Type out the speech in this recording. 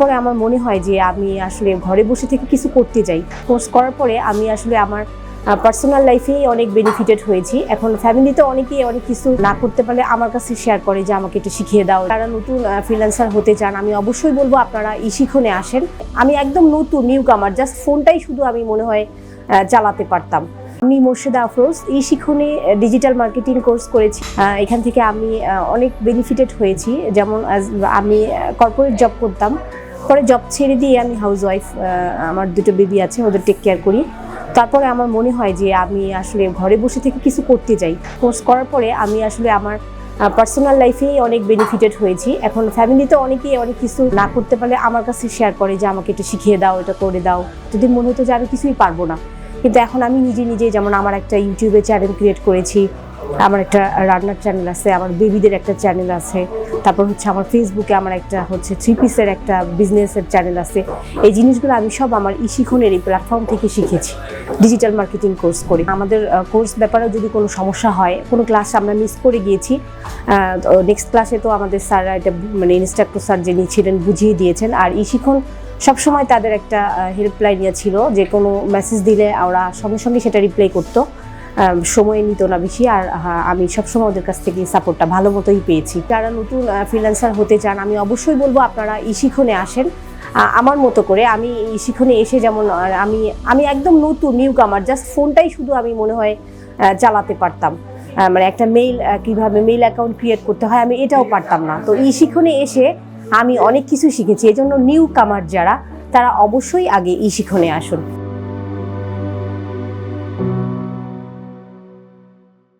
তারপরে আমার মনে হয় যে আমি আসলে ঘরে বসে থেকে কিছু করতে যাই। কোর্স করার পরে আমি আসলে আমার পার্সোনাল লাইফেই অনেক বেনিফিটেড হয়েছি। এখন ফ্যামিলিতে অনেকেই অনেক কিছু না করতে পারলে আমার কাছে শেয়ার করে যে আমাকে একটু শিখিয়ে দাও। যারা নতুন ফ্রিল্যান্সার হতে চান আমি অবশ্যই বলবো আপনারা শিখনে আসেন। আমি একদম নতুন নিউ কামার, জাস্ট ফোনটাই শুধু আমি মনে হয় চালাতে পারতাম। আমি মোর্শেদা আফরোজ শিখনে ডিজিটাল মার্কেটিং কোর্স করেছি। এখান থেকে আমি অনেক বেনিফিটেড হয়েছি। যেমন আমি কর্পোরেট জব করতাম, পরে জব ছেড়ে দিয়ে আমি হাউসওয়াইফ। আমার দুটো বেবি আছে, ওদের টেক কেয়ার করি। তারপরে আমার মনে হয় যে আমি আসলে ঘরে বসে থেকে কিছু করতে যাই। কোর্স করার পরে আমি আসলে আমার পার্সোনাল লাইফেই অনেক বেনিফিটেড হয়েছি। এখন ফ্যামিলিতে অনেকেই অনেক কিছু না করতে পারলে আমার কাছে শেয়ার করে যে আমাকে একটু শিখিয়ে দাও, এটা করে দাও। যদি মনে হতো যে আমি কিছুই পারবো না, কিন্তু এখন আমি নিজে যেমন আমার একটা ইউটিউবে চ্যানেল ক্রিয়েট করেছি, আমার একটা রান্নার চ্যানেল আছে, আমার বেবিদের একটা চ্যানেল আছে, তারপর হচ্ছে আমার ফেসবুকে আমার একটা হচ্ছে 3 পিসের একটা বিজনেসের চ্যানেল আছে। এই জিনিসগুলো আমি সব আমার শিখনের এই প্ল্যাটফর্ম থেকে শিখেছি ডিজিটাল মার্কেটিং কোর্স করে। আমাদের কোর্স ব্যাপারেও যদি কোনো সমস্যা হয়, কোনো ক্লাস আমরা মিস করে গিয়েছি, নেক্সট ক্লাসে তো আমাদের স্যাররা এটা মানে ইনস্ট্রাক্টর স্যার যিনি ছিলেন বুঝিয়ে দিয়েছেন। আর শিখন সবসময় তাদের একটা হেল্পলাইন ছিল, যে কোনো মেসেজ দিলে ওরা সঙ্গে সঙ্গে সেটা রিপ্লাই করতো, সময় নিত না বেশি। আর আমি সবসময় ওদের কাছ থেকে সাপোর্টটা ভালো মতোই পেয়েছি। যারা নতুন ফ্রিল্যান্সার হতে চান আমি অবশ্যই বলবো আপনারা শিখনে আসেন আমার মতো করে। আমি শিখনে এসে যেমন আমি একদম নতুন নিউ কামার, জাস্ট ফোনটাই শুধু আমি মনে হয় চালাতে পারতাম। মানে একটা কিভাবে মেইল অ্যাকাউন্ট ক্রিয়েট করতে হয় আমি এটাও পারতাম না। তো শিখনে এসে আমি অনেক কিছু শিখেছি। এজন্য নিউ কামার যারা, তারা অবশ্যই আগে শিখনে আসুন।